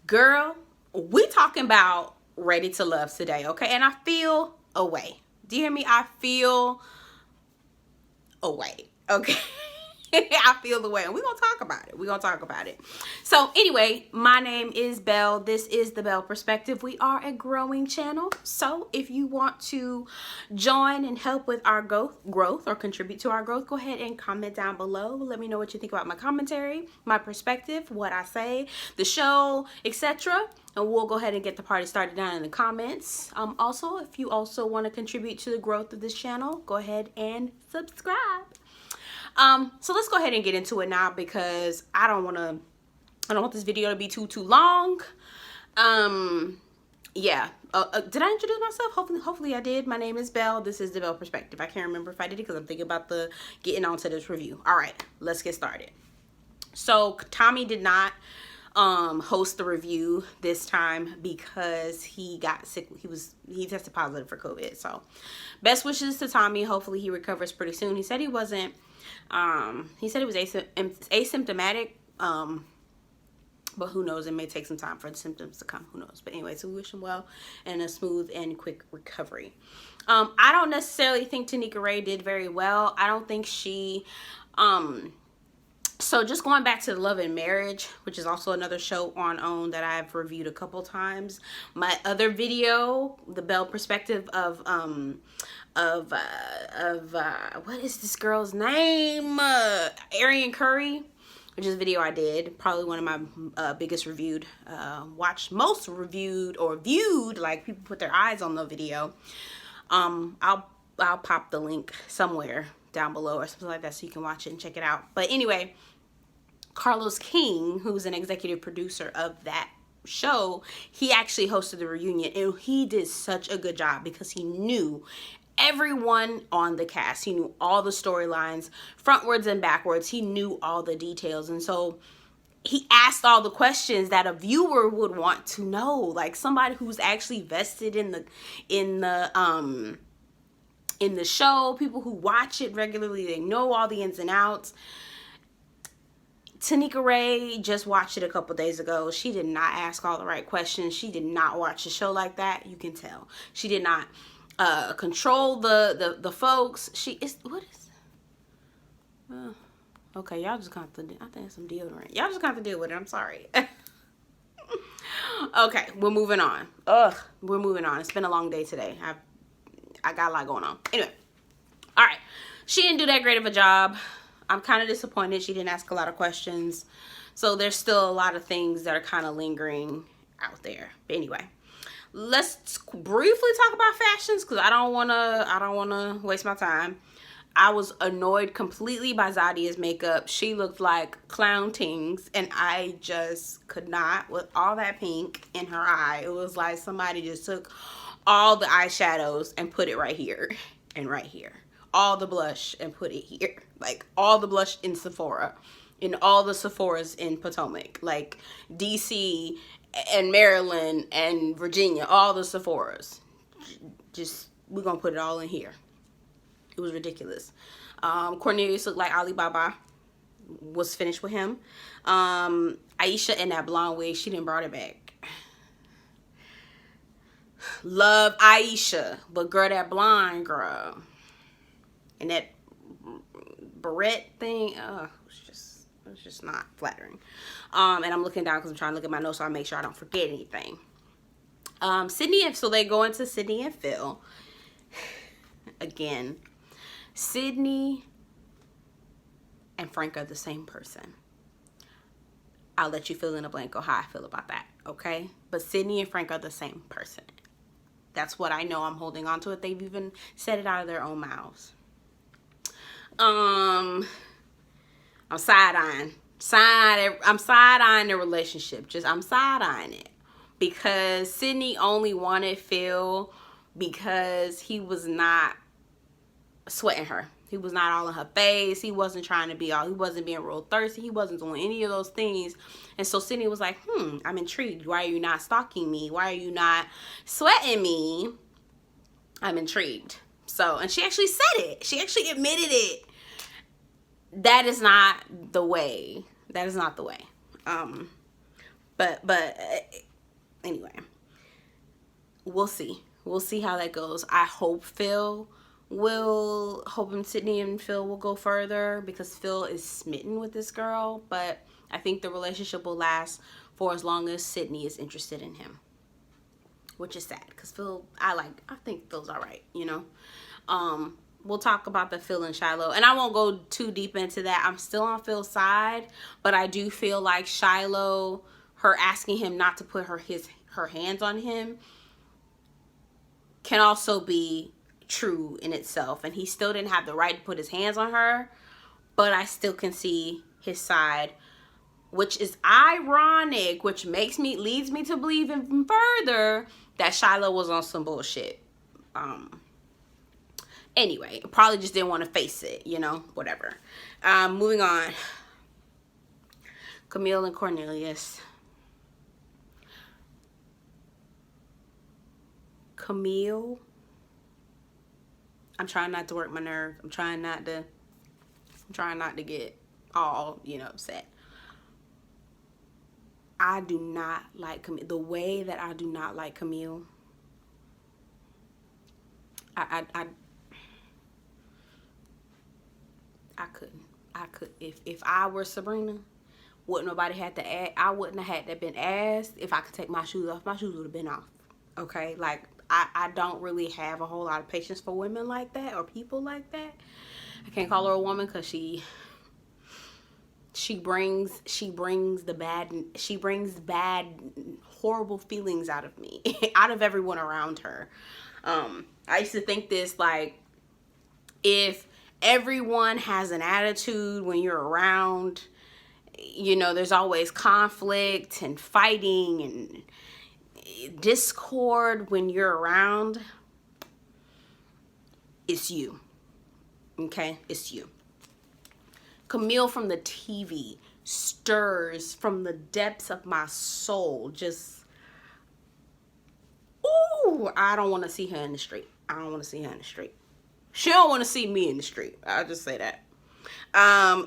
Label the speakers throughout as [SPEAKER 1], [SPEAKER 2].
[SPEAKER 1] Girl, we talking about Ready to Love today, okay? And I feel away. Do you hear me? I feel away, okay? I feel the way, and we're gonna talk about it. So anyway, my name is Belle. This is the Belle Perspective. We are a growing channel, so if you want to join and help with our growth or contribute to our growth, go ahead and comment down below. Let me know what you think about my commentary, my perspective, what I say, the show, etc. And we'll go ahead and get the party started down in the comments. Also, if you also want to contribute to the growth of this channel, go ahead and subscribe. So let's go ahead and get into it now, because I don't want this video to be too long. Yeah. Did I introduce myself? Hopefully I did. My name is Belle. This is the Belle Perspective. I can't remember if I did it because I'm thinking about getting onto this review. All right, let's get started. So Tommy did not host the review this time because he got sick. He tested positive for COVID. So best wishes to Tommy. Hopefully he recovers pretty soon. He said he wasn't he said it was asymptomatic, but who knows, it may take some time for the symptoms to come, who knows. But anyway, so we wish him well and a smooth and quick recovery. I don't necessarily think Tanika Rae did very well. I don't think she so just going back to Love and Marriage, which is also another show on OWN that I've reviewed a couple times. My other video, the Belle Perspective of what is this girl's name? Arian Curry, which is a video I did. Probably one of my biggest reviewed, most reviewed or viewed, like people put their eyes on the video. I'll pop the link somewhere down below or something like that so you can watch it and check it out. But anyway, Carlos King, who's an executive producer of that show, he actually hosted the reunion, and he did such a good job because he knew everyone on the cast. He knew all the storylines, frontwards and backwards. He knew all the details, and so he asked all the questions that a viewer would want to know, like somebody who's actually vested in the show, people who watch it regularly. They know all the ins and outs. Tanika Rae just watched it a couple days ago. She did not ask all the right questions. She did not watch the show like that. You can tell. She did not control the folks. Okay, y'all just got to, I think it's some deodorant. Y'all just got to deal with it. I'm sorry. Okay, we're moving on. We're moving on. It's been a long day today. I got a lot going on. Anyway, all right. She didn't do that great of a job. I'm kind of disappointed. She didn't ask a lot of questions. So there's still a lot of things that are kind of lingering out there. But anyway, let's briefly talk about fashions, because I don't wanna waste my time. I was annoyed completely by Zadia's makeup. She looked like clown tings, and I just could not, with all that pink in her eye. It was like somebody just took all the eyeshadows and put it right here and right here. All the blush and put it here. Like all the blush in Sephora, in all the Sephoras in Potomac, like DC and Maryland and Virginia, all the Sephoras. Just, we're gonna put it all in here. It was ridiculous. Cornelius looked like Alibaba was finished with him. Aisha in that blonde wig, she didn't brought it back. Love Aisha, but girl, that blonde girl and that barrette thing, it's just not flattering. And I'm looking down because I'm trying to look at my notes so I make sure I don't forget anything. So they go into Sydney and Phil. Again, Sydney and Frank are the same person. I'll let you fill in a blank on how I feel about that, okay? But Sydney and Frank are the same person. That's what I know. I'm holding on to it. They've even said it out of their own mouths. I'm side-eyeing the relationship. I'm side-eyeing it because Sydney only wanted Phil because he was not sweating her. He was not all in her face. He wasn't trying to be all, he wasn't being real thirsty. He wasn't doing any of those things. And so Sydney was like, I'm intrigued. Why are you not stalking me? Why are you not sweating me? I'm intrigued. So, and she actually said it. She actually admitted it. That is not the way. That is not the way. But anyway, we'll see. We'll see how that goes. I hope Sydney and Phil will go further, because Phil is smitten with this girl, but I think the relationship will last for as long as Sydney is interested in him, which is sad, because I think Phil's all right, you know. We'll talk about the Phil and Shiloh, and I won't go too deep into that. I'm still on Phil's side, but I do feel like Shiloh, her asking him not to put her hands on him, can also be true in itself, and he still didn't have the right to put his hands on her, but I still can see his side, which is ironic, which leads me to believe even further that Shiloh was on some bullshit. Anyway, probably just didn't want to face it, you know, whatever. Moving on. Camille and Cornelius. Camille, I'm trying not to work my nerve. I'm trying not to get all, you know, upset. I do not like Camille. The way that I do not like Camille, I couldn't. If I were Sabrina, wouldn't nobody had to ask. I wouldn't have had to been asked if I could take my shoes off. My shoes would have been off. Okay, like I don't really have a whole lot of patience for women like that, or people like that. I can't call her a woman, because she brings bad, horrible feelings out of me, out of everyone around her. I used to think this, like, if everyone has an attitude when you're around, you know, there's always conflict and fighting and discord when you're around, it's you. Okay, it's you. Camille from the TV stirs from the depths of my soul. Just, ooh, I don't want to see her in the street. I don't want to see her in the street. She don't want to see me in the street. I'll just say that.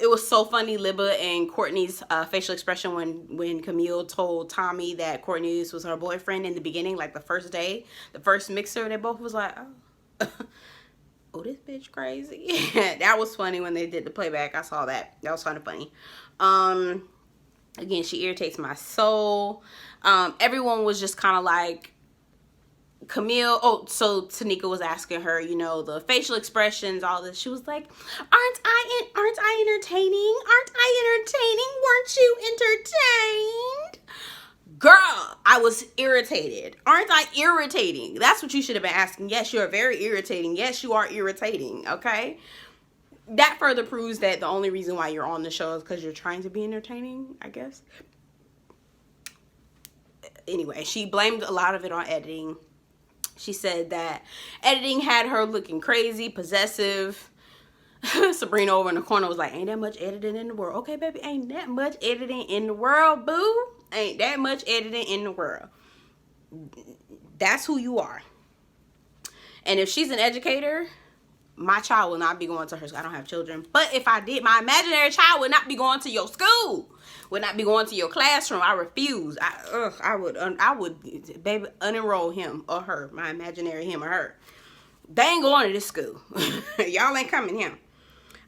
[SPEAKER 1] It was so funny, Libba and Courtney's facial expression when Camille told Tommy that Cornelius was her boyfriend in the beginning, like the first day, the first mixer. They both was like, oh, oh, this bitch crazy. That was funny when they did the playback. I saw that. That was kind of funny. Again, she irritates my soul. Everyone was just kind of like, Camille, so Tanika was asking her, you know, the facial expressions, all this. She was like, aren't I entertaining? Aren't I entertaining? Weren't you entertained? Girl, I was irritated. Aren't I irritating? That's what you should have been asking. Yes, you are very irritating. Yes, you are irritating, okay? That further proves that the only reason why you're on the show is because you're trying to be entertaining, I guess. Anyway, she blamed a lot of it on editing. She said that editing had her looking crazy, possessive. Sabrina over in the corner was like, ain't that much editing in the world. Okay, baby, ain't that much editing in the world, boo. Ain't that much editing in the world. That's who you are. And if she's an educator, my child will not be going to her school. I don't have children. But if I did, my imaginary child would not be going to your school. Would not be going to your classroom. I refuse. I would, baby, unenroll him or her, my imaginary him or her. They ain't going to this school. Y'all ain't coming here.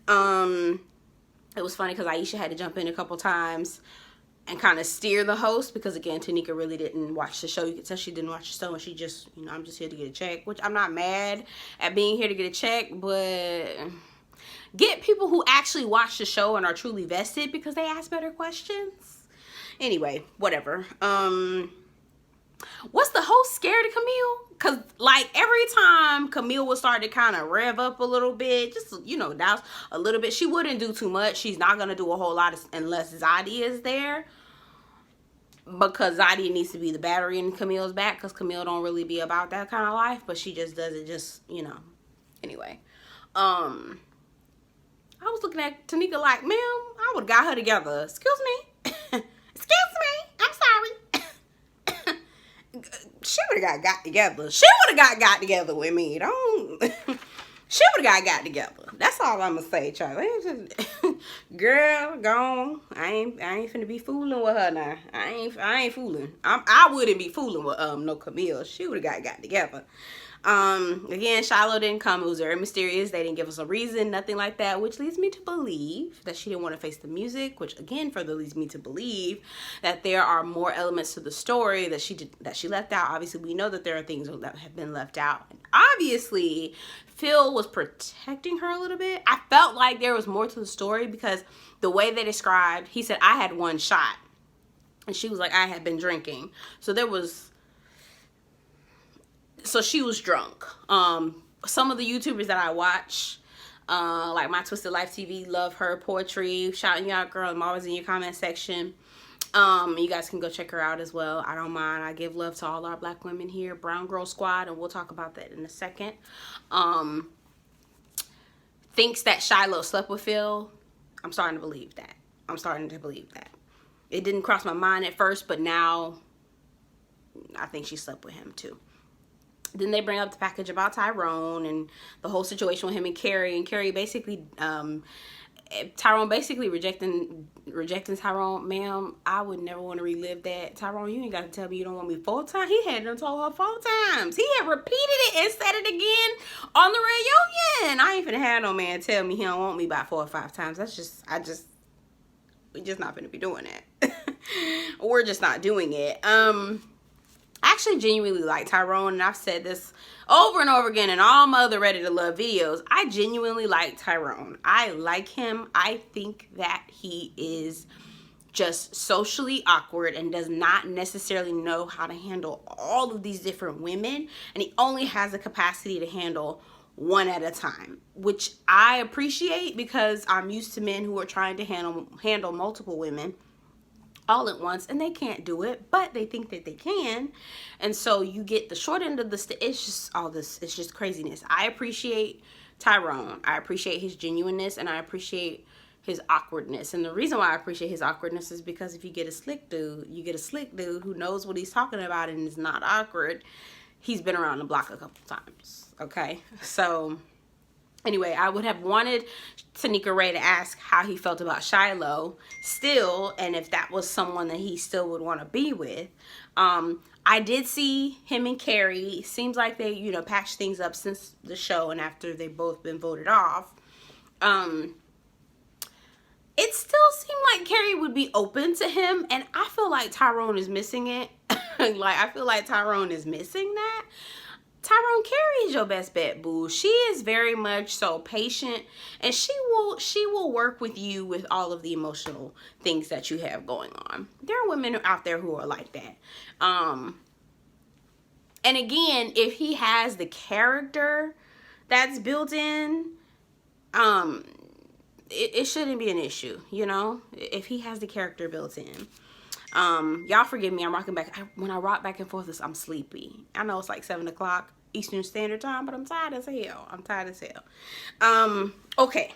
[SPEAKER 1] It was funny because Aisha had to jump in a couple times and kind of steer the host, because again, Tanika really didn't watch the show. You could tell she didn't watch the show, and she just, you know, I'm just here to get a check, which I'm not mad at being here to get a check, but get people who actually watch the show and are truly vested, because they ask better questions. Anyway, whatever. Was the host scared of Camille? Because, like, every time Camille would start to kind of rev up a little bit, just, you know, douse a little bit, she wouldn't do too much. She's not going to do a whole lot unless Zadie is there, because Zadie needs to be the battery in Camille's back, because Camille don't really be about that kind of life, but she just does it just, you know. Anyway, I was looking at Tanika like, ma'am, I would have got her together. Excuse me. Excuse me. I'm sorry. She would have got together. She would have got together with me. She would have got together. That's all I'm gonna say, Charlie. Girl, gone. I ain't finna be fooling with her now. I ain't fooling. I wouldn't be fooling with no Camille. She would have got together. Again, Shiloh didn't come. It was very mysterious. They didn't give us a reason, nothing like that, which leads me to believe that she didn't want to face the music, which again further leads me to believe that there are more elements to the story that she left out. Obviously, we know that there are things that have been left out. And obviously, Phil was protecting her a little bit. I felt like there was more to the story because the way they described, he said, I had one shot. And she was like, I had been drinking. So she was drunk. Some of the YouTubers that I watch, like My Twisted Life TV, love her poetry. Shouting you out, girl. I'm always in your comment section. You guys can go check her out as well. I don't mind. I give love to all our black women here. Brown Girl Squad, and we'll talk about that in a second. Thinks that Shiloh slept with Phil. I'm starting to believe that. It didn't cross my mind at first, but now I think she slept with him too. Then they bring up the package about Tyrone and the whole situation with him and Carrie. And Carrie basically, Tyrone basically rejecting Tyrone. Ma'am, I would never want to relive that. Tyrone, you ain't got to tell me you don't want me 4 times. He had done told her 4 times. He had repeated it and said it again on the reunion. I ain't finna have no man tell me he don't want me by 4 or 5 times. We just not finna be doing that. We're just not doing it. I actually genuinely like Tyrone, and I've said this over and over again in all my other Ready to Love videos. I genuinely like Tyrone. I like him. I think that he is just socially awkward and does not necessarily know how to handle all of these different women, and he only has the capacity to handle one at a time, which I appreciate because I'm used to men who are trying to handle multiple women all at once, and they can't do it, but they think that they can. And so you get the short end of the stick. It's just all this, it's just craziness. I appreciate Tyrone. I appreciate his genuineness, and I appreciate his awkwardness. And the reason why I appreciate his awkwardness is because if you get a slick dude, who knows what he's talking about and is not awkward. He's been around the block a couple times. Okay, so anyway, I would have wanted Tanika Ray to ask how he felt about Shiloh still, and if that was someone that he still would want to be with. I did see him and Carrie. Seems like they, patched things up since the show and after they've both been voted off. It still seemed like Carrie would be open to him, and I feel like Tyrone is missing it. I feel like Tyrone is missing that. Tyrone, Carrie is your best bet, boo. She is very much so patient, and she will work with you with all of the emotional things that you have going on. There are women out there who are like that. And again, if he has the character that's built in, it shouldn't be an issue, if he has the character built in. Y'all forgive me, I'm rocking back. When I rock back and forth, I'm sleepy. I know it's like 7 o'clock Eastern Standard Time, but I'm tired as hell. Okay.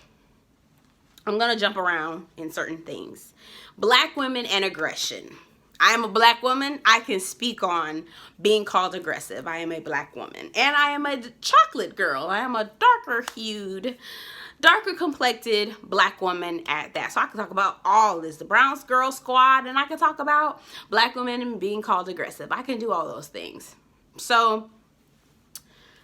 [SPEAKER 1] I'm gonna jump around in certain things. Black women and aggression. I am a black woman. I can speak on being called aggressive. I am a black woman. And I am a chocolate girl. I am a darker complected black woman at that. So I can talk about all this, the Brown Girl Squad, and I can talk about black women and being called aggressive. I can do all those things. So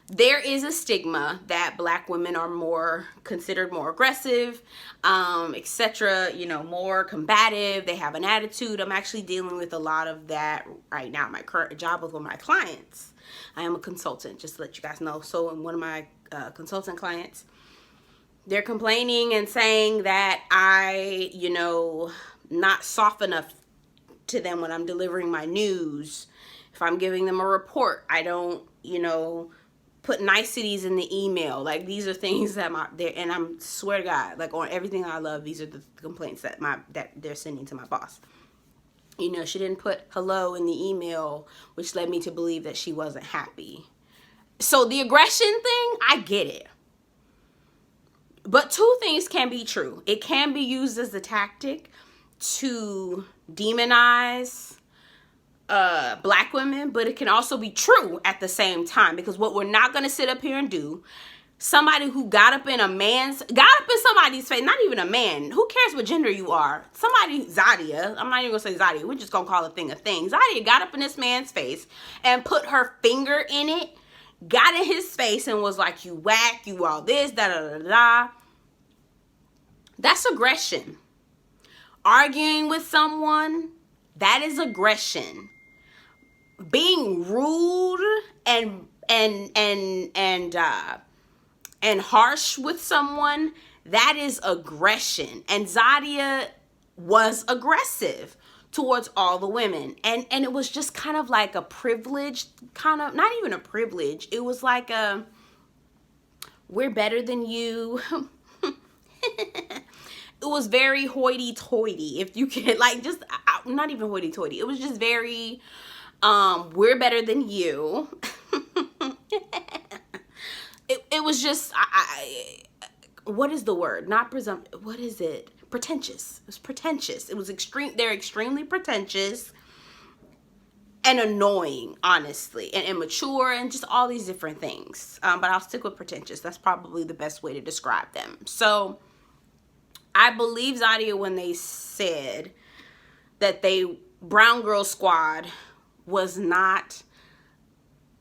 [SPEAKER 1] there is a stigma that black women are considered more aggressive, etc., more combative. They have an attitude. I'm actually dealing with a lot of that right now. My current job with one of my clients. I am a consultant, just to let you guys know. So in one of my consultant clients, they're complaining and saying that I, not soft enough to them when I'm delivering my news. If I'm giving them a report, I don't, put niceties in the email. Like, these are things that and I'm swear to God, like, on everything I love, these are the complaints that they're sending to my boss. She didn't put hello in the email, which led me to believe that she wasn't happy. So the aggression thing, I get it. But 2 things can be true. It can be used as a tactic to demonize black women, but it can also be true at the same time, because what we're not going to sit up here and do, somebody who got up in somebody's face, not even a man. Who cares what gender you are? Somebody, Zadia, I'm not even gonna say Zadia, we're just gonna call a thing. Zadia got up in this man's face and put her finger in it, got in his face and was like, you whack, you all this, da da da da. That's aggression. Arguing with someone, that is aggression. Being rude and harsh with someone, that is aggression. And Zadia was aggressive towards all the women. And it was just kind of like a privilege, not even a privilege. It was like we're better than you. It was very hoity-toity, if you can, like, just, not even hoity-toity. It was just very, we're better than you. It was just, what is the word? Not presumptive. What is it? Pretentious. It was pretentious. It was they're extremely pretentious and annoying, honestly, and immature, and just all these different things. But I'll stick with pretentious. That's probably the best way to describe them. So I believe Zadia when they said that Brown Girl Squad was not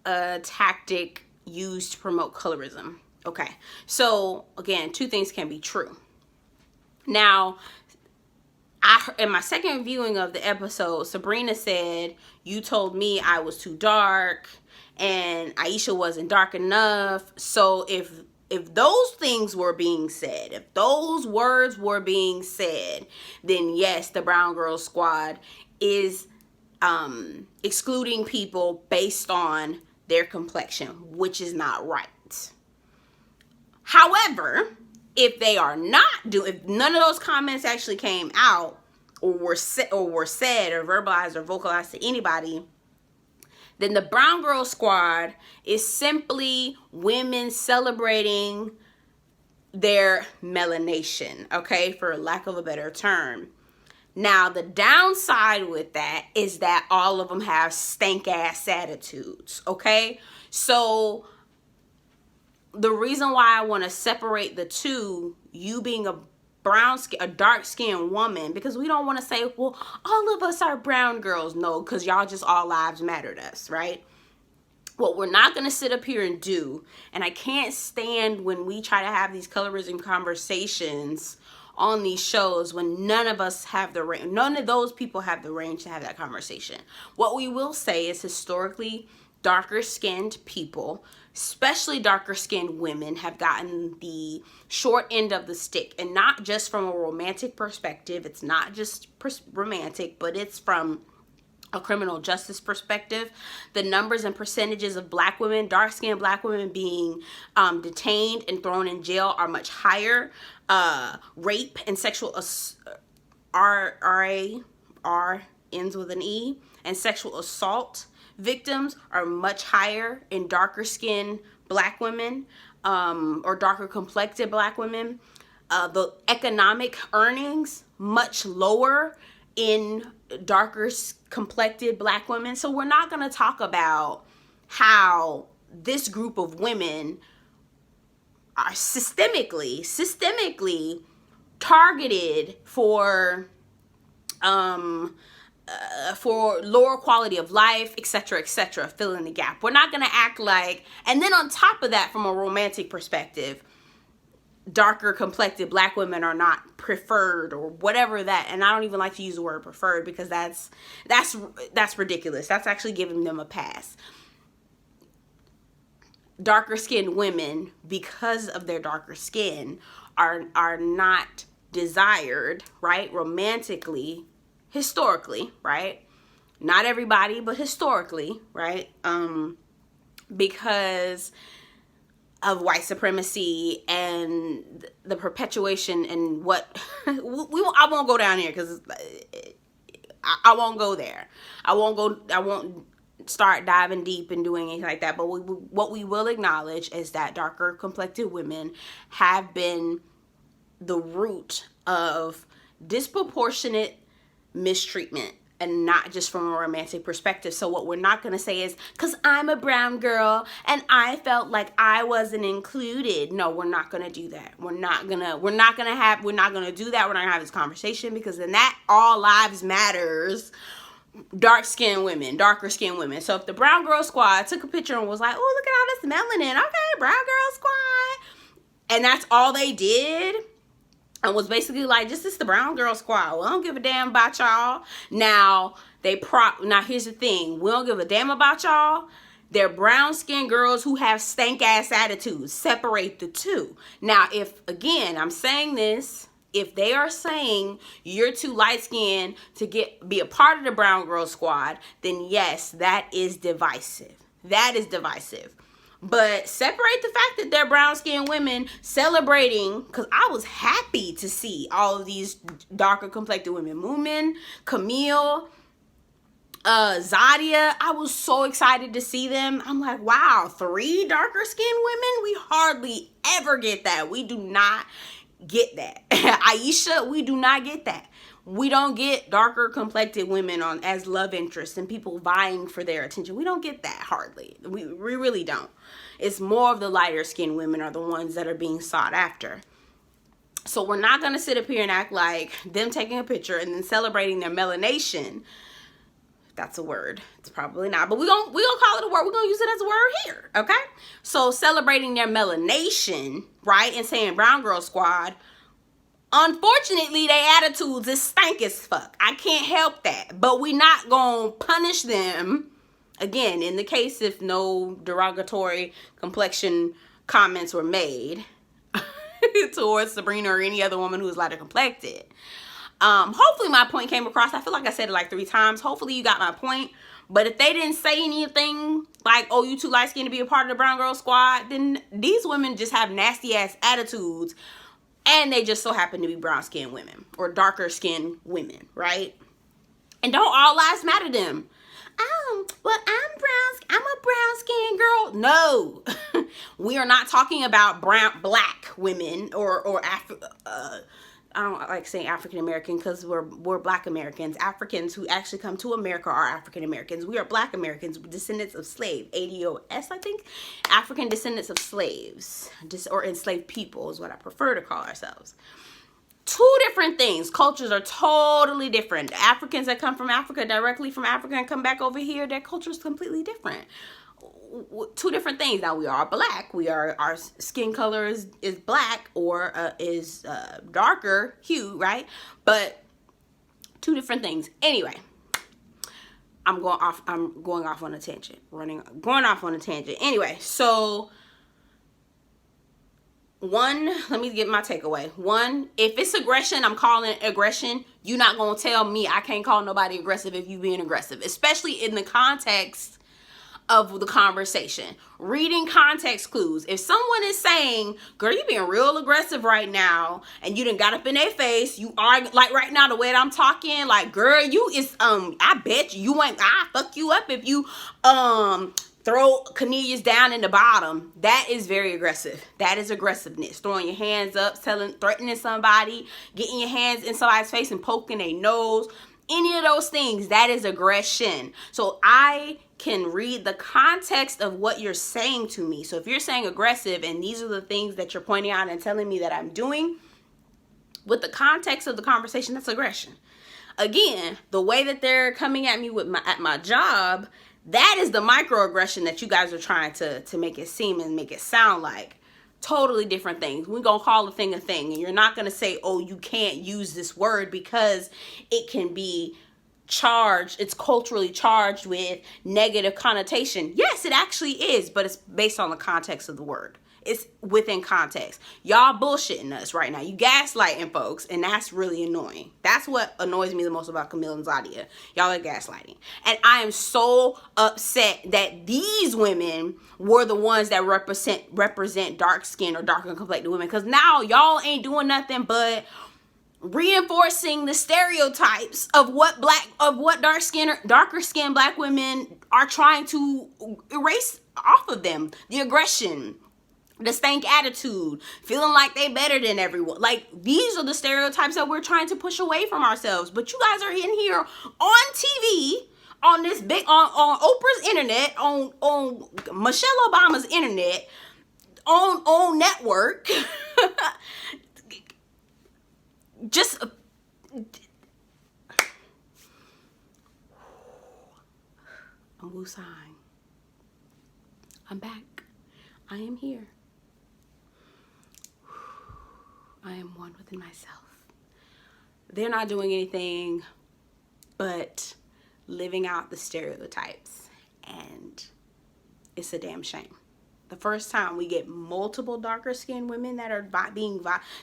[SPEAKER 1] a tactic used to promote colorism. Okay, so again, two things can be true. Now, in my second viewing of the episode, Sabrina said, you told me I was too dark and Aisha wasn't dark enough. So if those things were being said, if those words were being said, then yes, the Brown Girl Squad is excluding people based on their complexion, which is not right. However, if they are not if none of those comments actually came out or were said or verbalized or vocalized to anybody, then the Brown Girl Squad is simply women celebrating their melanation, okay, for lack of a better term. Now, the downside with that is that all of them have stank-ass attitudes, okay? So the reason why I want to separate the two, you being a dark-skinned woman, because we don't want to say, well, all of us are brown girls. No, because y'all just all lives matter to us, right? What we're not going to sit up here and do, and I can't stand when we try to have these colorism conversations on these shows when none of us have the range, none of those people have the range to have that conversation. What we will say is historically darker skinned people, especially darker skinned women, have gotten the short end of the stick, and not just from a romantic perspective. It's not just romantic, but it's from a criminal justice perspective. The numbers and percentages of black women, dark-skinned black women being detained and thrown in jail are much higher. Rape and sexual R ends with an E, and sexual assault victims are much higher in darker skinned black women or darker complected black women. The economic earnings much lower in darker complected black women. So we're not going to talk about how this group of women are systemically targeted for lower quality of life, etc., fill in the gap. We're not going to act like, and then on top of that, from a romantic perspective, darker complected black women are not preferred or whatever that, and I don't even like to use the word preferred because that's ridiculous. That's actually giving them a pass. Darker skinned women, because of their darker skin, are not desired, right, romantically, historically, right? Not everybody, but historically, right? Because of white supremacy and the perpetuation and what I won't go down here because I won't go there. I won't start diving deep and doing anything like that. But what we will acknowledge is that darker complected women have been the root of disproportionate mistreatment and not just from a romantic perspective. So what we're not going to say is, because I'm a brown girl and I felt like I wasn't included. No, we're not going to do that. We're not going to do that. We're not going to have this conversation, because then that all lives matters. Darker skinned women. So if the brown girl squad took a picture and was like, oh, look at all this melanin. Okay, brown girl squad. And that's all they did. And was basically like, this is the brown girl squad. We don't give a damn about y'all. Now here's the thing. We don't give a damn about y'all. They're brown skinned girls who have stank ass attitudes. Separate the two. Now, if I'm saying this, if they are saying you're too light skinned to be a part of the brown girl squad, then yes, that is divisive. That is divisive. But separate the fact that they're brown-skinned women celebrating, because I was happy to see all of these darker complected women. Moomin, Camille, Zadia. I was so excited to see them. I'm like, wow, 3 darker-skinned women? We hardly ever get that. We do not get that. Aisha, we do not get that. We don't get darker complected women as love interests and people vying for their attention. We don't get that hardly. We really don't. It's more of the lighter skinned women are the ones that are being sought after. So we're not going to sit up here and act like them taking a picture and then celebrating their melanation. That's a word. It's probably not, but we're gonna call it a word. We're gonna use it as a word here, okay? So celebrating their melanation, right, and saying brown girl squad. Unfortunately, their attitudes is stank as fuck. I can't help that. But we not gonna punish them. Again, in the case if no derogatory complexion comments were made towards Sabrina or any other woman who is lighter complected. Hopefully my point came across. I feel like I said it like 3 times. Hopefully you got my point. But if they didn't say anything like, oh, you too light skinned to be a part of the brown girl squad, then these women just have nasty ass attitudes. And they just so happen to be brown skinned women or darker skinned women, right? And don't all lives matter to them. Oh, well, I'm a brown skinned girl. No, we are not talking about black women or I don't like saying African American because we're Black Americans. Africans who actually come to America are African Americans. We are Black Americans, descendants of slave, ADOS, I think. African descendants of slaves, or enslaved people is what I prefer to call ourselves. 2 different things. Cultures are totally different. Africans that come from Africa, directly from Africa, and come back over here, their culture is completely different. 2 different things. Now we are black. Our skin color is black or is darker hue, right? But 2 different things. Anyway, I'm going off on a tangent. Going off on a tangent. Anyway, so 1, let me get my takeaway. 1, if it's aggression, I'm calling it aggression. You're not gonna tell me I can't call nobody aggressive if you being aggressive, especially in the context of the conversation. Reading context clues. If someone is saying, girl, you being real aggressive right now, and you done got up in their face, you are like right now the way that I'm talking, like, girl, you is I bet you ain't, I fuck you up if you throw Cornelius down in the bottom. That is very aggressive. That is aggressiveness. Throwing your hands up, threatening somebody, getting your hands in somebody's face and poking their nose. Any of those things, that is aggression. So I can read the context of what you're saying to me. So if you're saying aggressive and these are the things that you're pointing out and telling me that I'm doing, with the context of the conversation, that's aggression. Again, the way that they're coming at me at my job, that is the microaggression that you guys are trying to make it seem and make it sound like. Totally different things. We're going to call a thing, and you're not going to say, oh, you can't use this word because it can be charged. It's culturally charged with negative connotation. Yes, it actually is, but it's based on the context of the word. It's within context. Y'all bullshitting us right now. You gaslighting folks, and that's really annoying. That's what annoys me the most about Camille and Zadia. Y'all are gaslighting. And I am so upset that these women were the ones that represent dark skin or darker complected women, because now y'all ain't doing nothing but reinforcing the stereotypes of what darker skinned black women are trying to erase off of them. The aggression, the stank attitude, feeling like they better than everyone. Like, these are the stereotypes that we're trying to push away from ourselves. But you guys are in here on TV, on this big, on Oprah's internet, on Michelle Obama's internet, on network, just I'm woosahing. I'm back. I am here. I am one within myself. They're not doing anything but living out the stereotypes, and it's a damn shame. The first time we get multiple darker skinned women that are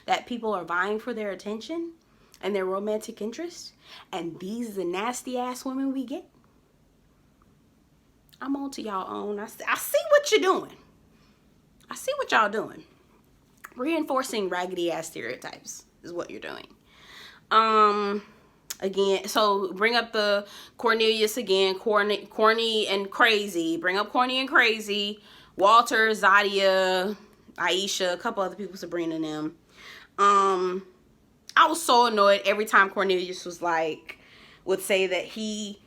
[SPEAKER 1] that people are vying for their attention and their romantic interest, and these are the nasty ass women we get. I'm on to y'all own. I see what you're doing. I see what y'all doing. Reinforcing raggedy ass stereotypes is what you're doing. Again, so bring up the Cornelius again, corny and crazy. Bring up corny and crazy. Walter, Zadia, Aisha, a couple other people, Sabrina and them. I was so annoyed every time Cornelius would say that he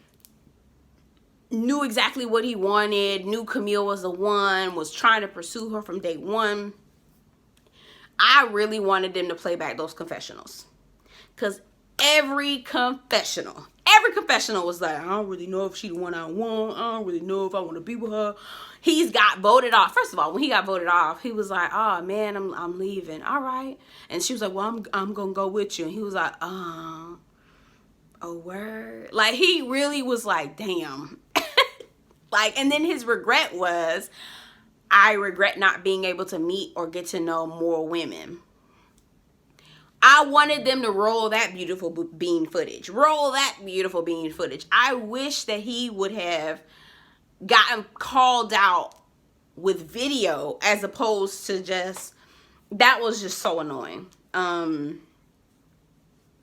[SPEAKER 1] knew exactly what he wanted, knew Camille was the one, was trying to pursue her from day one. I really wanted them to play back those confessionals, because every confessional was like, I don't really know if she the one I want. I don't really know if I want to be with her. He's got voted off. First of all, when he got voted off, he was like, oh man, I'm leaving. All right. And she was like, well, I'm gonna go with you. And he was like, oh word. Like, he really was like, damn. Like, and then his regret was, I regret not being able to meet or get to know more women. I wanted them to roll that beautiful bean footage. I wish that he would have gotten called out with video, as opposed to just, that was just so annoying.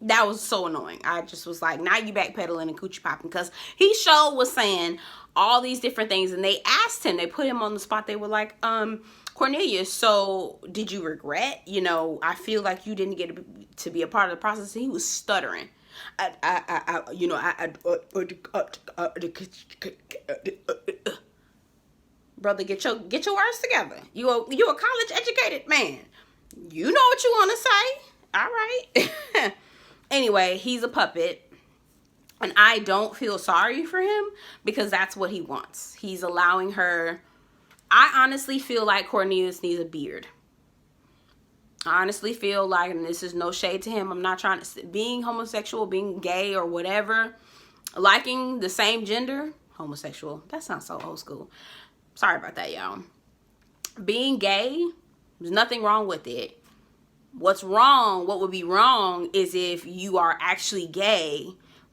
[SPEAKER 1] That was so annoying. I just was like, now you backpedaling and coochie popping, because he sure was saying all these different things, and they asked him, they put him on the spot. They were like, Cornelius, so did you regret, I feel like you didn't get to be a part of the process. And he was stuttering. Brother, get your words together. You a college educated man. You know what you want to say. All right. Anyway, he's a puppet. And I don't feel sorry for him, because that's what he wants. He's allowing her. I honestly feel like Cornelius needs a beard. I honestly feel like, and this is no shade to him, I'm not trying to, being homosexual, being gay or whatever, liking the same gender, homosexual, that sounds so old school. Sorry about that, y'all. Being gay, there's nothing wrong with it. What's wrong, what would be wrong, is if you are actually gay,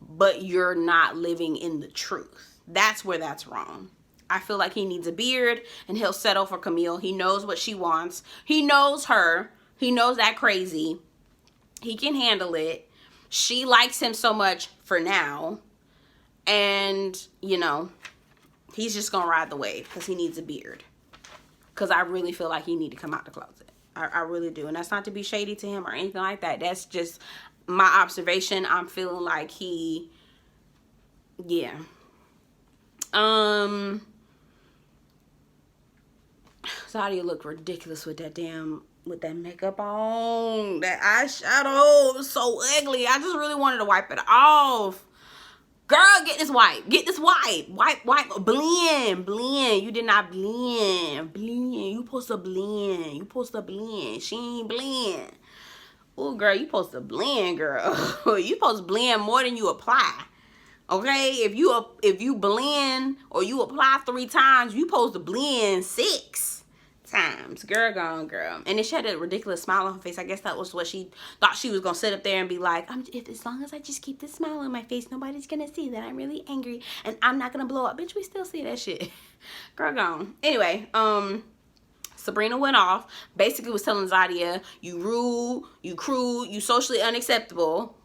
[SPEAKER 1] but you're not living in the truth. That's where that's wrong. I feel like he needs a beard, and he'll settle for Camille. He knows what she wants. He knows her. He knows that crazy. He can handle it. She likes him so much for now. And, he's just going to ride the wave, because he needs a beard. Because I really feel like he needs to come out the closet. I really do. And that's not to be shady to him or anything like that. That's just my observation. I'm feeling like yeah. Zadia looked ridiculous with that makeup on. That eyeshadow was so ugly. I just really wanted to wipe it off. Girl, get this wipe. Wipe. Blend. You did not blend. You supposed to blend. She ain't blend. Oh, girl, you supposed to blend, girl. You supposed to blend more than you apply. Okay? If you blend or you apply 3 times, you supposed to blend 6 times. Girl gone, girl. And then she had a ridiculous smile on her face. I guess that was what she thought she was going to sit up there and be like, as long as I just keep this smile on my face, nobody's going to see that I'm really angry and I'm not going to blow up. Bitch, we still see that shit. Girl gone. Anyway, Sabrina went off, basically was telling Zadia, you rude, you crude, you socially unacceptable.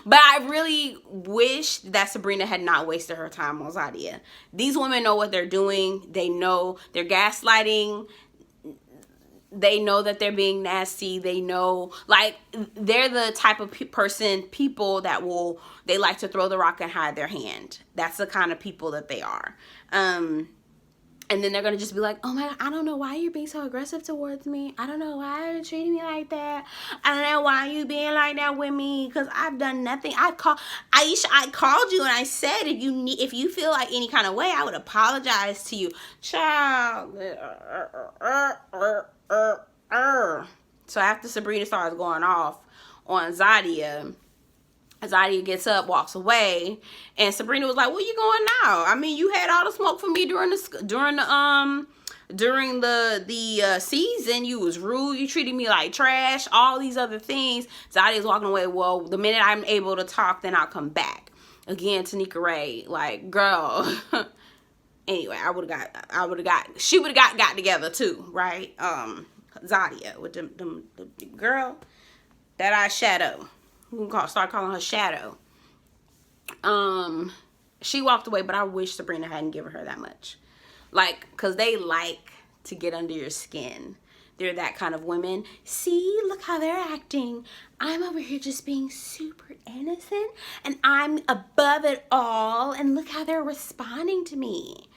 [SPEAKER 1] But I really wish that Sabrina had not wasted her time on Zadia. These women know what they're doing. They know they're gaslighting. they know that they're being nasty. They know, like, they're the type of people that they like to throw the rock and hide their hand. That's the kind of people that they are. And then they're going to just be like, oh my God, I don't know why you're being so aggressive towards me. I don't know why you're treating me like that. I don't know why you being like that with me, because I've done nothing. Aisha, I called you and I said if you feel like any kind of way, I would apologize to you. Child. So after Sabrina starts going off on Zadia gets up, walks away, and Sabrina was like, where you going now? I mean, you had all the smoke for me during the season. You was rude, you treated me like trash, all these other things. Zadia's walking away. Well, the minute I'm able to talk, then I'll come back. Again, Tanika Rae, like, girl. Anyway, she would have got together too, right? Zadia with the girl, that eyeshadow. We can start calling her Shadow. She walked away, but I wish Sabrina hadn't given her that much. Like, because they like to get under your skin. They're that kind of women. See, look how they're acting. I'm over here just being super innocent, and I'm above it all, and look how they're responding to me.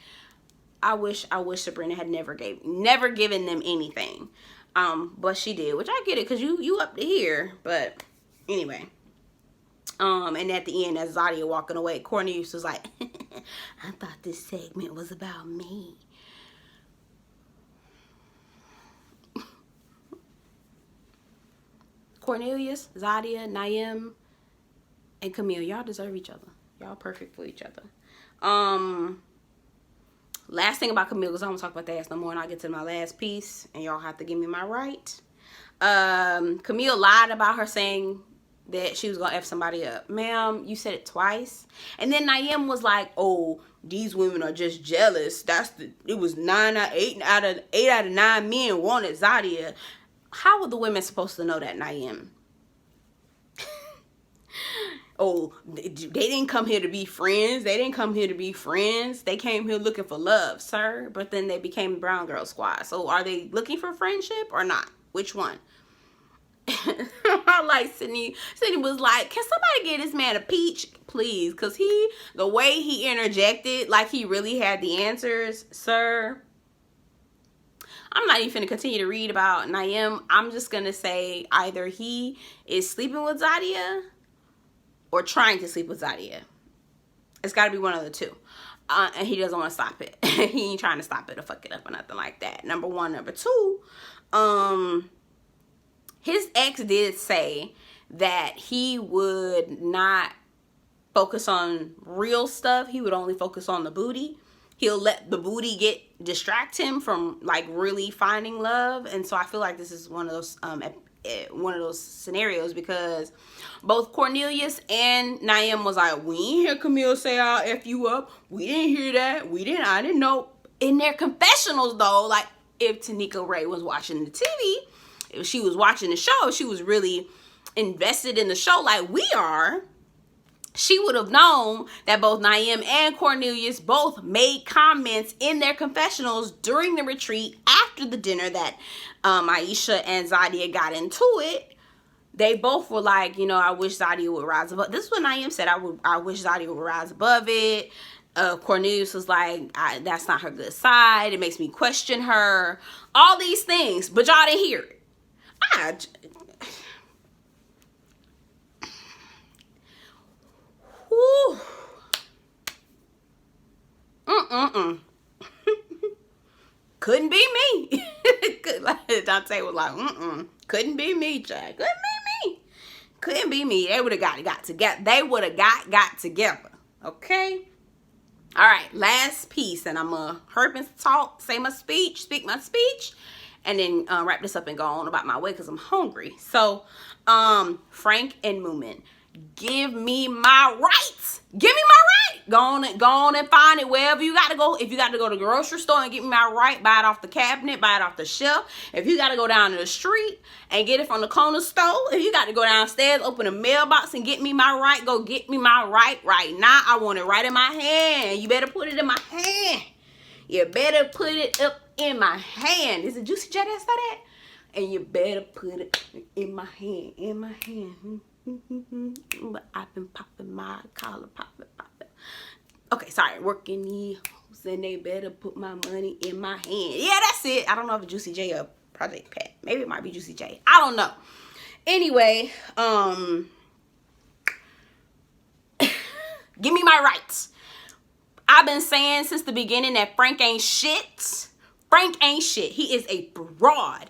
[SPEAKER 1] I wish Sabrina had never given them anything. But she did, which I get it, because you up to here, but anyway, and at the end, as Zadia walking away, Cornelius was like, I thought this segment was about me. Cornelius, Zadia, Naim, and Camille, y'all deserve each other. Y'all perfect for each other. Last thing about Camille, because I don't talk about that ass no more, and I'll get to my last piece, and y'all have to give me my right. Camille lied about her saying that she was gonna F somebody up. Ma'am, you said it twice. And then Naim was like, oh, these women are just jealous. It was 8 out of 9 men wanted Zadia. How were the women supposed to know that, Naim? Oh, they didn't come here to be friends. They didn't come here to be friends. They came here looking for love, sir. But then they became Brown Girl Squad. So are they looking for friendship or not? Which one? I like Sydney. Sydney was like, can somebody get this man a peach, please? Because the way he interjected, like he really had the answers, sir. I'm not even finna continue to read about Naim. I'm just gonna say either he is sleeping with Zadia or trying to sleep with Zadia. It's gotta be one of the two. And he doesn't want to stop it. He ain't trying to stop it or fuck it up or nothing like that. Number one. Number two, his ex did say that he would not focus on real stuff. He would only focus on the booty. He'll let the booty distract him from like really finding love. And so I feel like this is one of those scenarios, because both Cornelius and Naim was like, we didn't hear Camille say I'll F you up. We didn't hear that. I didn't know. In their confessionals though, like if Tanika Rae was watching the TV, if she was watching the show, she was really invested in the show like we are, she would have known that both Naim and Cornelius both made comments in their confessionals during the retreat after the dinner that Aisha and Zadia got into it. They both were like, I wish Zadia would rise above. This is what Naim said. I wish Zadia would rise above it. Cornelius was like, that's not her good side. It makes me question her. All these things, but y'all didn't hear it. Whew. Couldn't be me. Dante was like, couldn't be me, Chad. Couldn't be me. They would have got together. They would have got together. Okay. All right. Last piece, and I'm gonna hurry and speak my speech, and then wrap this up and go on about my way because I'm hungry. So, Frank and Moomin, give me my rights. Give me my right. Go on and find it wherever you got to go. If you got to go to the grocery store and get me my right, buy it off the cabinet, buy it off the shelf. If you got to go down to the street and get it from the corner store, if you got to go downstairs, open a mailbox and get me my right, go get me my right now. I want it right in my hand. You better put it in my hand. You better put it up in my hand. Is it Juicy J that said that? and you better put it in my hand, in my hand. But I've been popping my collar, popping. Okay, sorry, working the hoes, and they better put my money in my hand. Yeah, that's it. I don't know if it's Juicy J or Project Pat. Maybe it might be Juicy J. I don't know. Anyway, give me my rights. I've been saying since the beginning that Frank ain't shit. Frank ain't shit. He is a fraud.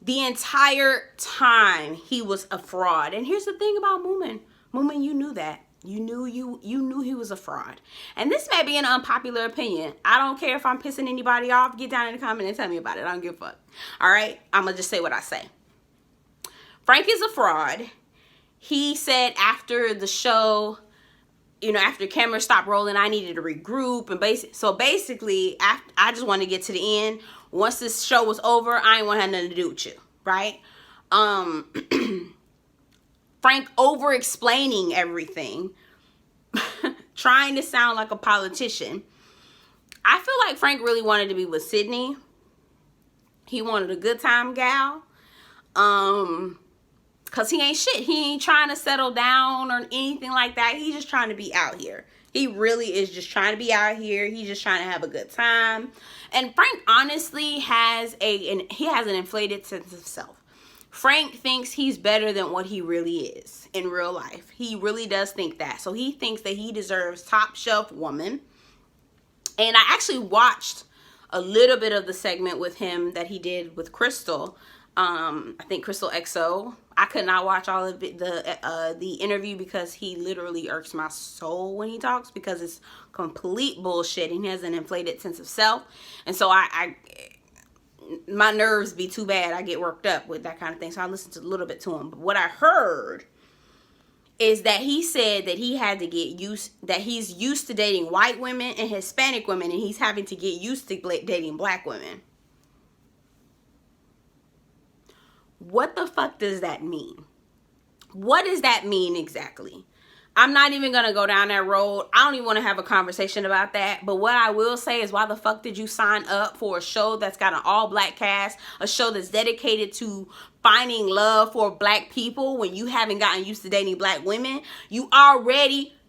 [SPEAKER 1] The entire time he was a fraud. And here's the thing about Moomin. Moomin, you knew that. You knew he was a fraud. And this may be an unpopular opinion. I don't care if I'm pissing anybody off. Get down in the comment and tell me about it. I don't give a fuck. All right? I'm going to just say what I say. Frank is a fraud. He said after the show, you know, after cameras stopped rolling, I needed to regroup. And basically, after, I just wanted to get to the end. Once this show was over, I ain't want to have nothing to do with you. Right? Frank over-explaining everything, trying to sound like a politician. I feel like Frank really wanted to be with Sydney. He wanted a good time gal. Because he ain't shit. He ain't trying to settle down or anything like that. He's just trying to be out here. He really is just trying to be out here. He's just trying to have a good time. And Frank honestly has an inflated sense of self. Frank thinks he's better than what he really is in real life. He really does think that. So he thinks that he deserves top shelf woman. And I actually watched a little bit of the segment with him that he did with Crystal. I think Crystal XO. I could not watch all of it, the interview because he literally irks my soul when he talks because it's complete bullshit and he has an inflated sense of self. And so my nerves be too bad. I get worked up with that kind of thing. So I listened to a little bit to him. But what I heard is that he said that he had to get used, that he's used to dating white women and Hispanic women, and he's having to get used to dating black women. What the fuck does that mean? What does that mean exactly? I'm not even going to go down that road. I don't even want to have a conversation about that. But what I will say is, why the fuck did you sign up for a show that's got an all-black cast, a show that's dedicated to finding love for black people when you haven't gotten used to dating black women?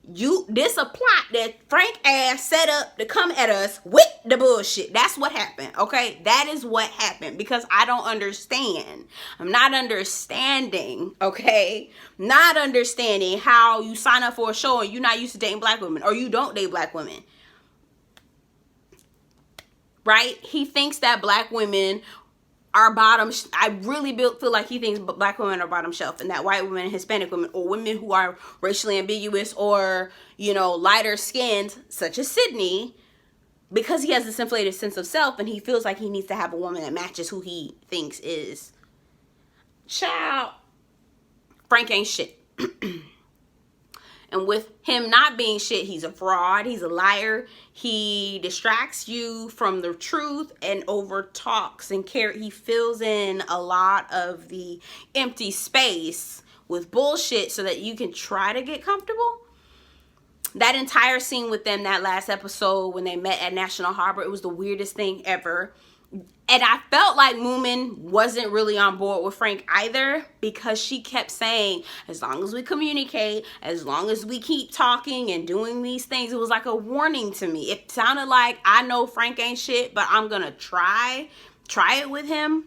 [SPEAKER 1] This a plot that Frank ass set up to come at us with the bullshit. That's what happened, okay? That is what happened because I don't understand. I'm not understanding, okay? Not understanding how you sign up for a show and you're not used to dating black women or you don't date black women, right? He thinks that black women are bottom. I really feel like he thinks black women are bottom shelf and that white women and Hispanic women or women who are racially ambiguous or, you know, lighter skinned, such as Sydney, because he has this inflated sense of self and he feels like he needs to have a woman that matches who he thinks is. Child, Frank ain't shit. And with him not being shit, he's a fraud, he's a liar, he distracts you from the truth and over talks and he fills in a lot of the empty space with bullshit so that you can try to get comfortable. That entire scene with them, that last episode when they met at National Harbor, it was the weirdest thing ever. And I felt like Moomin wasn't really on board with Frank either because she kept saying, as long as we communicate, as long as we keep talking and doing these things, it was like a warning to me. It sounded like, I know Frank ain't shit, but I'm going to try it with him.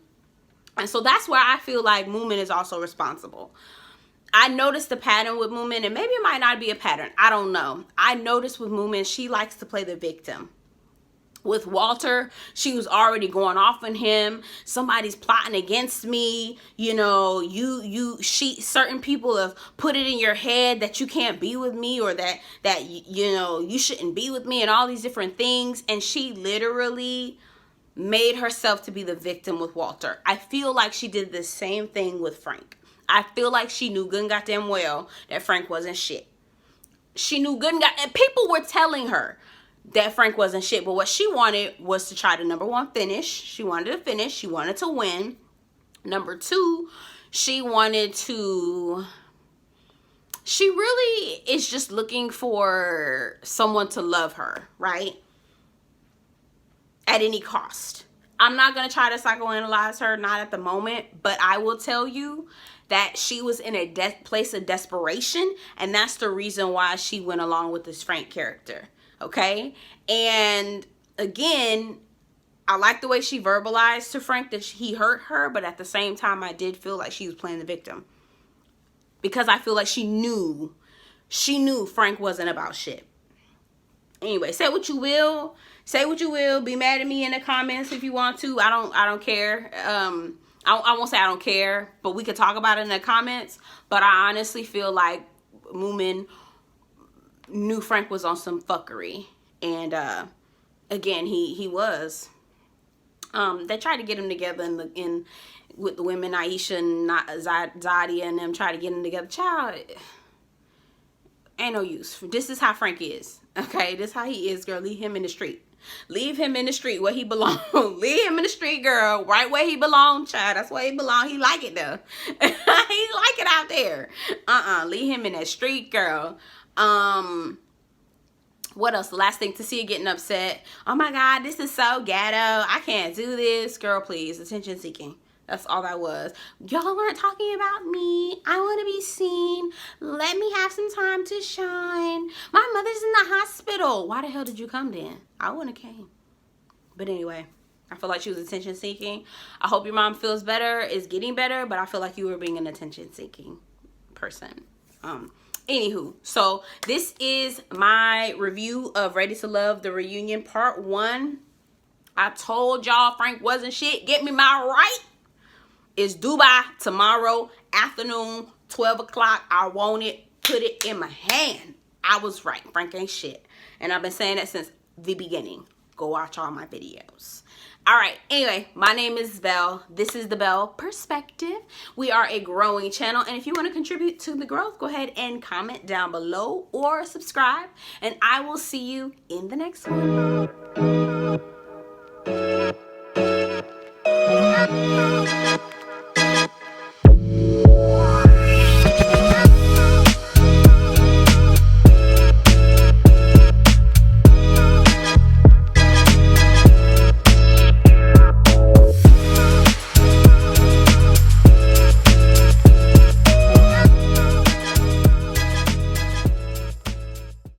[SPEAKER 1] And so that's where I feel like Moomin is also responsible. I noticed the pattern with Moomin, and maybe it might not be a pattern. I don't know. I noticed with Moomin, she likes to play the victim. With Walter, she was already going off on him. Somebody's plotting against me. You know, certain people have put it in your head that you can't be with me or that you know, you shouldn't be with me and all these different things. And she literally made herself to be the victim with Walter. I feel like she did the same thing with Frank. I feel like she knew good and goddamn well that Frank wasn't shit. She knew good and people were telling her that Frank wasn't shit, but what she wanted was to try to, number one, finish. She wanted to finish. She wanted to win. Number two, she really is just looking for someone to love her, right? At any cost. I'm not going to try to psychoanalyze her, not at the moment, but I will tell you that she was in a place of desperation, and that's the reason why she went along with this Frank character, okay? And again, I like the way she verbalized to Frank that he hurt her, but at the same time, I did feel like she was playing the victim. Because I feel like she knew Frank wasn't about shit. Anyway, say what you will. Say what you will. Be mad at me in the comments if you want to. I don't care. I won't say I don't care, but we could talk about it in the comments. But I honestly feel like Moomin knew Frank was on some fuckery. And again, he was. They tried to get him together with the women, Aisha and Zadia and them, tried to get him together. Child, ain't no use. This is how Frank is. Okay, this is how he is, girl. Leave him in the street. Leave him in the street where he belong. Leave him in the street, girl. Right where he belong, child. That's where he belong. He like it though. He like it out there. Leave him in that street, girl. What else? The last thing, to see her getting upset. Oh my God, this is so ghetto. I can't do this. Girl, please. Attention seeking. That's all that was. Y'all weren't talking about me. I want to be seen. Let me have some time to shine. My mother's in the hospital. Why the hell did you come then? I wouldn't have came. But anyway, I feel like she was attention seeking. I hope your mom feels better, is getting better, but I feel like you were being an attention seeking person. Anywho, so this is my review of Ready to Love, the reunion part 1. I told y'all Frank wasn't shit. Get me my right. It's due by tomorrow afternoon, 12 o'clock. I want it. Put it in my hand. I was right. Frank ain't shit. And I've been saying that since the beginning. Go watch all my videos. All right. Anyway, my name is Belle. This is the Belle Perspective. We are a growing channel. And if you want to contribute to the growth, go ahead and comment down below or subscribe. And I will see you in the next one.